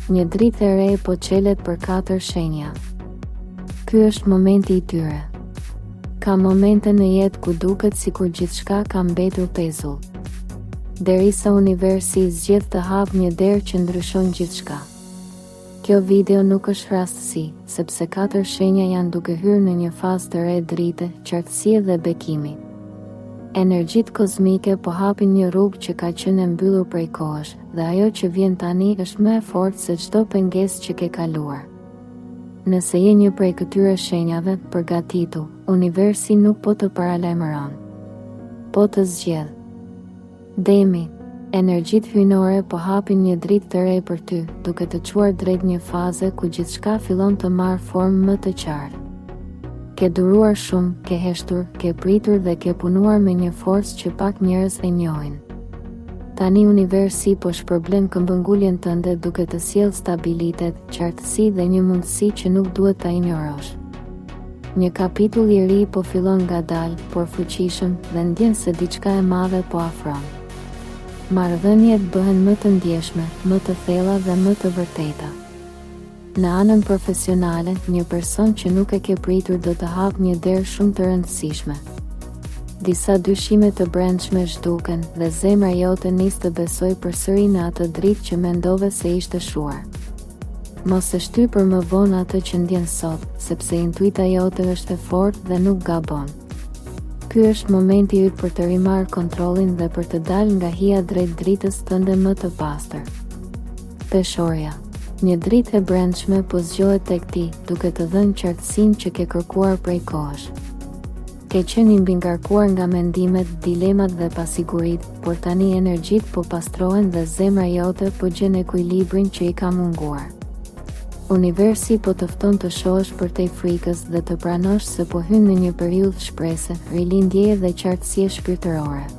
Një dritë e re po çelet për 4 shenja. Ky është momenti i tyre. Ka momente në jetë ku duket sikur gjithçka ka mbetur pezull. Derisa universi zgjedh të hap një derë që ndryshon gjithçka. Kjo video nuk është rastësi, sepse 4 shenja janë duke hyrë në një fazë të re drite, qartësie dhe bekimi. Energjitë kozmike po hapin një rrugë që ka qenë e mbyllur prej kohësh, dhe ajo që vjen tani është më e fortë se çdo pengesë që ke kaluar. Nëse je një prej këtyre shenjave, përgatitu, universi nuk po të paralajmëron, po të zgjedh. Demi, energjitë hyjnore po hapin një dritë të re për ty, duke të çuar drejt një faze ku gjithçka fillon të marrë formë më të qartë. Ke duruar shumë, ke heshtur, ke pritur dhe ke punuar me një forcë që pak njerëz e njohin. Tani universi po shpërblen këmbënguljen tënde duke të sjellë stabilitet, qartësi dhe një mundësi që nuk duhet ta injorosh. Një kapitull i ri po fillon ngadalë, por fuqishëm, dhe ndjen se diçka e madhe po afron. Marrëdhëniet bëhen më të ndjeshme, më të thella dhe më të vërteta. Në anën profesionale, një person që nuk e ke pritur do të hap një derë shumë të rëndësishme. Disa dyshime të brendshme zhduken dhe zemra jote nis të besoj përsëri në atë dritë që mendove se ishte shuar. Mos e shtyr për më vonë atë që ndjen sot, sepse intuita jote është e fortë dhe nuk gabon. Ky është momenti yt për të rimarrë kontrollin dhe për të dalë nga hija drejt dritës tënde më të pastër. Peshorja. Një dritë e brendshme po zgjohet tek ti, duke të dhënë qartësinë që ke kërkuar prej kohësh. Ke qenë i mbingarkuar nga mendimet, dilemat dhe pasiguritë, por tani energjitë po pastrohen dhe zemra jote po gjen ekuilibrin që i ka munguar. Universi po të fton të shohësh përtej frikës dhe të pranosh se po hyn në një periudhë shprese, rilindjeje dhe qartësie shpirtërore.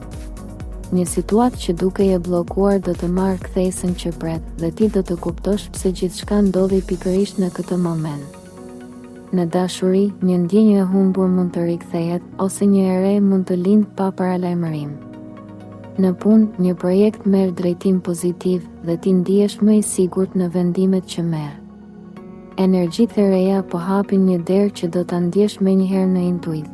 Një situatë që duke je bllokuar do të marrë kthesën që pret dhe ti do të kuptosh pse gjithçka ndodhi pikërisht në këtë moment. Në dashuri, një ndjenjë e humbur mund të rikthehet, ose një e re mund të lindë pa paralajmërim. Në punë, një projekt merr drejtim pozitiv dhe ti ndihesh më i sigurt në vendimet që merr. Energjitë e reja po hapin një derë që do ta ndjesh menjëherë në intuit.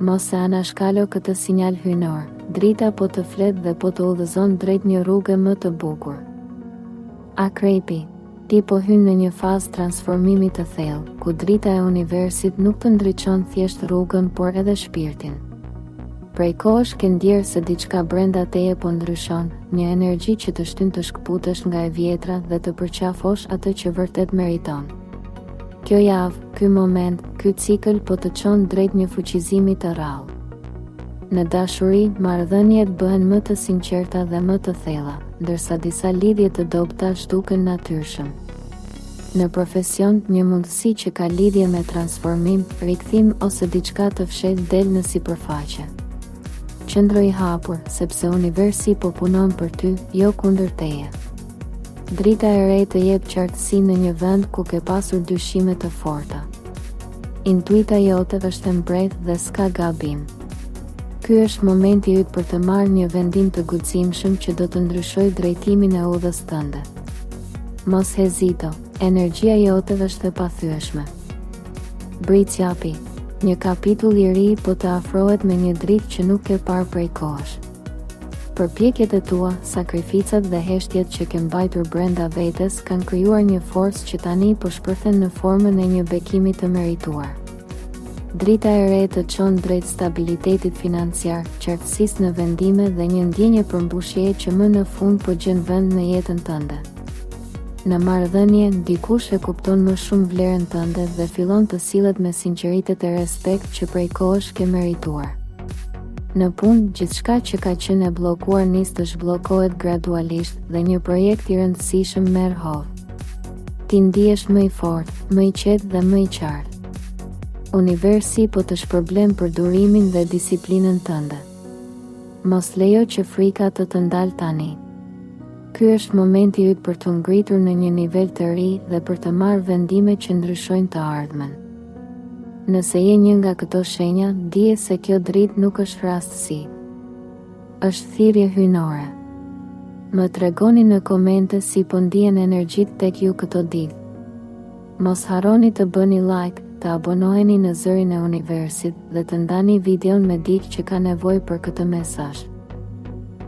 Mos e anashkalo këtë sinjal hyjnor. Drita po të flet dhe po të udhëzon drejt një rrugë më të bukur. Akrepi, ti po hyn në një fazë transformimi të thellë, ku drita e universit nuk të ndriçon thjesht rrugën, por edhe shpirtin. Prej kohësh ke ndjerë se diçka brenda teje po ndryshon, një energji që të shtyn të shkputesh nga e vjetra dhe të përqafosh atë që vërtet meriton. Kjo javë, ky moment, ky cikël po të çon drejt një fuqizimi të rrallë. Në dashuri, marrëdhëniet bëhen më të sinqerta dhe më të thella, ndërsa disa lidhje të dobta zhduken natyrshëm. Në profesion, një mundësi që ka lidhje me transformim, rikthim ose diçka të fshehtë del në sipërfaqe. Qëndro i hapur, sepse universi po punon për ty, jo kundër teje. Drita e re të jep qartësi në një vend ku ke pasur dyshime të forta. Intuita jote është e mbredh dhe s'ka gabim. Ky është momenti yt për të marrë një vendim të guximshëm që do të ndryshojë drejtimin e udhës tënde. Mos hezito, energjia jote është e pathyeshme. Britsjapi, një kapitull i ri po të afrohet me një dritë që nuk ke parë prej kohësh. Përpjekjet e tua, sakrificat dhe heshtjet që ke mbajtur brenda vetes kanë krijuar një forcë që tani po shpërthen në formën e një bekimi të merituar. Drita e re të çon drejt stabilitetit financiar, qartësisë në vendime dhe një ndjenje përmbushjeje që më në fund po gjen vend në jetën tënde. Në marrëdhënie, dikush e kupton më shumë vlerën tënde dhe fillon të sillet me sinqeritet e respekt që prej kohësh ke merituar. Në punë, gjithçka që ka qenë e bllokuar nis të zhbllokohet gradualisht dhe një projekt i rëndësishëm merr hovë. Ti ndihesh më i fortë, më i qetë dhe më i qartë. Universi po të shpërblen për durimin dhe disiplinën tënde. Mos lejo që frika të ndalë tani. Ky është momenti yt për të ngritur në një nivel të ri dhe për të marrë vendime që ndryshojnë të ardhmen. Nëse je një nga këto shenja, dije se kjo dritë nuk është rastësi. Është thirrje hyjnore. Më tregoni në komente si po ndihen energjitë tek ju këto ditë. Mos harroni të bëni like, të abonoheni në Zërin e Universit dhe të ndani videon me dikë që ka nevojë për këtë mesazh.